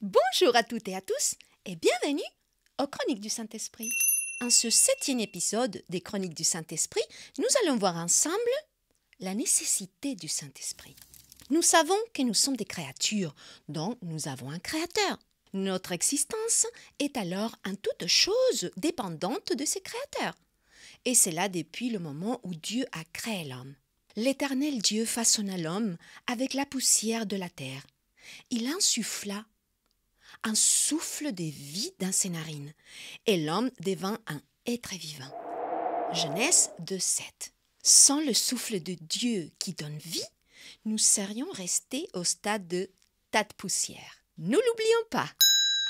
Bonjour à toutes et à tous et bienvenue aux Chroniques du Saint-Esprit. En ce 7e épisode des Chroniques du Saint-Esprit, nous allons voir ensemble la nécessité du Saint-Esprit. Nous savons que nous sommes des créatures, donc nous avons un Créateur. Notre existence est alors en toute chose dépendante de ses créateurs. Et c'est là depuis le moment où Dieu a créé l'homme. L'Éternel Dieu façonna l'homme avec la poussière de la terre. Il insuffla un souffle de vie dans ses narines, et l'homme devint un être vivant. Genèse 2:7. Sans le souffle de Dieu qui donne vie, nous serions restés au stade de tas de poussière. Ne l'oublions pas.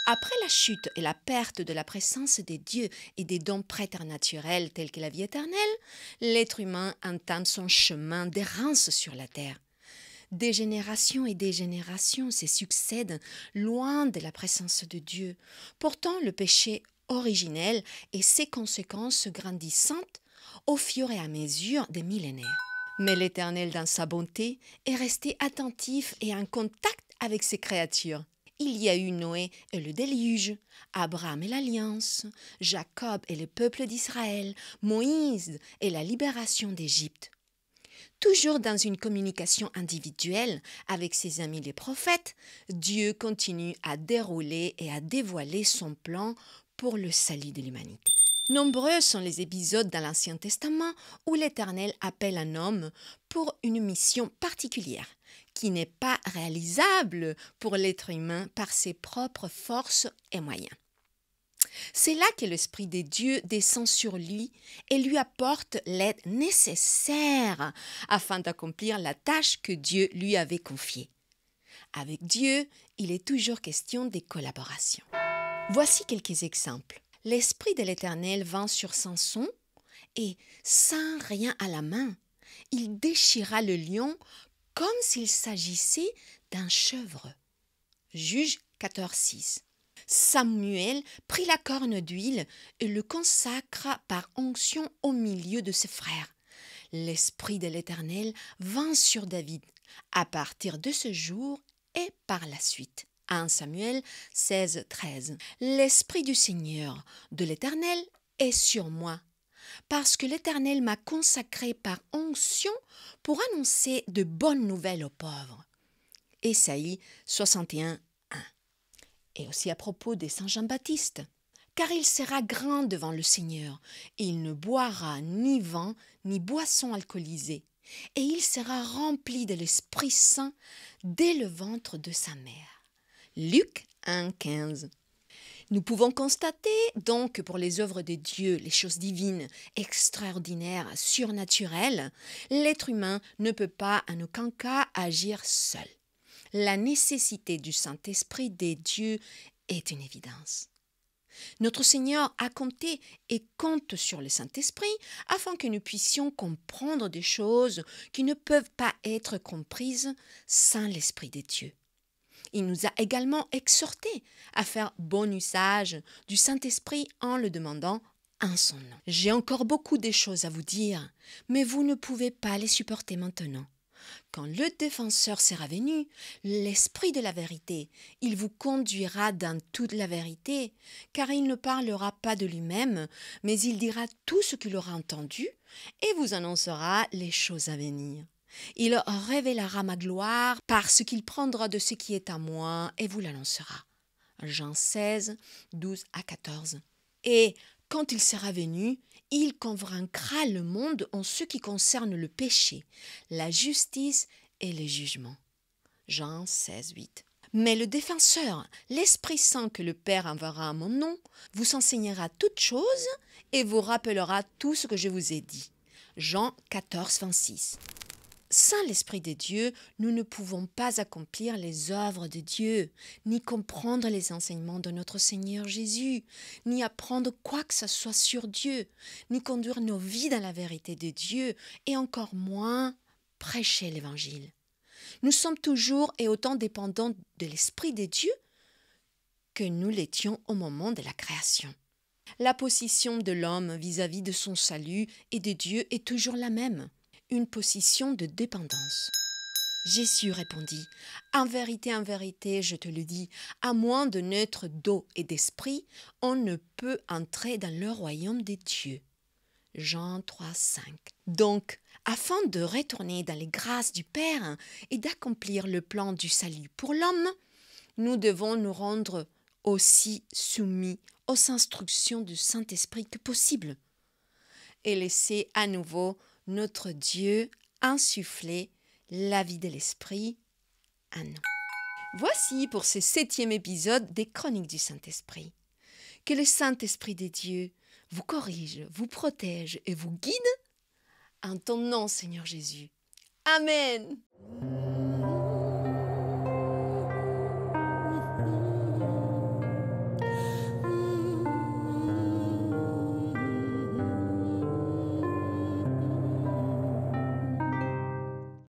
Après la chute et la perte de la présence de Dieu et des dons préternaturels tels que la vie éternelle, l'être humain entame son chemin d'errance sur la terre. Des générations et des générations se succèdent loin de la présence de Dieu, portant le péché originel et ses conséquences grandissantes au fur et à mesure des millénaires. Mais l'Éternel, dans sa bonté, est resté attentif et en contact avec ses créatures. Il y a eu Noé et le déluge, Abraham et l'Alliance, Jacob et le peuple d'Israël, Moïse et la libération d'Égypte. Toujours dans une communication individuelle avec ses amis les prophètes, Dieu continue à dérouler et à dévoiler son plan pour le salut de l'humanité. Nombreux sont les épisodes dans l'Ancien Testament où l'Éternel appelle un homme pour une mission particulière, qui n'est pas réalisable pour l'être humain par ses propres forces et moyens. C'est là que l'Esprit de Dieu descend sur lui et lui apporte l'aide nécessaire afin d'accomplir la tâche que Dieu lui avait confiée. Avec Dieu, il est toujours question de collaboration. Voici quelques exemples. L'Esprit de l'Éternel vint sur Samson et, sans rien à la main, il déchira le lion comme s'il s'agissait d'un chèvre. Juge 14:6. Samuel prit la corne d'huile et le consacra par onction au milieu de ses frères. L'Esprit de l'Éternel vint sur David à partir de ce jour et par la suite. 1 Samuel 16:13. L'Esprit du Seigneur, de l'Éternel, est sur moi, parce que l'Éternel m'a consacré par onction pour annoncer de bonnes nouvelles aux pauvres. Ésaïe 61. Et aussi à propos de Saint Jean-Baptiste. Car il sera grand devant le Seigneur, et il ne boira ni vin, ni boisson alcoolisée, et il sera rempli de l'Esprit Saint dès le ventre de sa mère. Luc 1:15. Nous pouvons constater donc que pour les œuvres de Dieu, les choses divines, extraordinaires, surnaturelles, l'être humain ne peut pas en aucun cas agir seul. La nécessité du Saint-Esprit des dieux est une évidence. Notre Seigneur a compté et compte sur le Saint-Esprit afin que nous puissions comprendre des choses qui ne peuvent pas être comprises sans l'Esprit des dieux. Il nous a également exhortés à faire bon usage du Saint-Esprit en le demandant en son nom. J'ai encore beaucoup de choses à vous dire, mais vous ne pouvez pas les supporter maintenant. Quand le défenseur sera venu, l'Esprit de la vérité, il vous conduira dans toute la vérité, car il ne parlera pas de lui-même, mais il dira tout ce qu'il aura entendu et vous annoncera les choses à venir. Il révélera ma gloire parce qu'il prendra de ce qui est à moi et vous l'annoncera. Jean 16, 12 à 14. Et quand il sera venu, il convaincra le monde en ce qui concerne le péché, la justice et le jugement. Jean 16, 8. Mais le défenseur, l'Esprit Saint que le Père enverra à mon nom, vous enseignera toutes choses et vous rappellera tout ce que je vous ai dit. Jean 14, 26. Sans l'Esprit de Dieu, nous ne pouvons pas accomplir les œuvres de Dieu, ni comprendre les enseignements de notre Seigneur Jésus, ni apprendre quoi que ce soit sur Dieu, ni conduire nos vies dans la vérité de Dieu, et encore moins prêcher l'Évangile. Nous sommes toujours et autant dépendants de l'Esprit de Dieu que nous l'étions au moment de la création. La position de l'homme vis-à-vis de son salut et de Dieu est toujours la même. Une position de dépendance. Jésus répondit, en vérité, je te le dis, à moins de naître d'eau et d'esprit, on ne peut entrer dans le royaume des dieux. Jean 3, 5. Donc, afin de retourner dans les grâces du Père et d'accomplir le plan du salut pour l'homme, nous devons nous rendre aussi soumis aux instructions du Saint-Esprit que possible et laisser à nouveau notre Dieu insuffler la vie de l'Esprit en nous. Voici pour ce 7e épisode des Chroniques du Saint-Esprit. Que le Saint-Esprit de Dieu vous corrige, vous protège et vous guide en ton nom, Seigneur Jésus. Amen.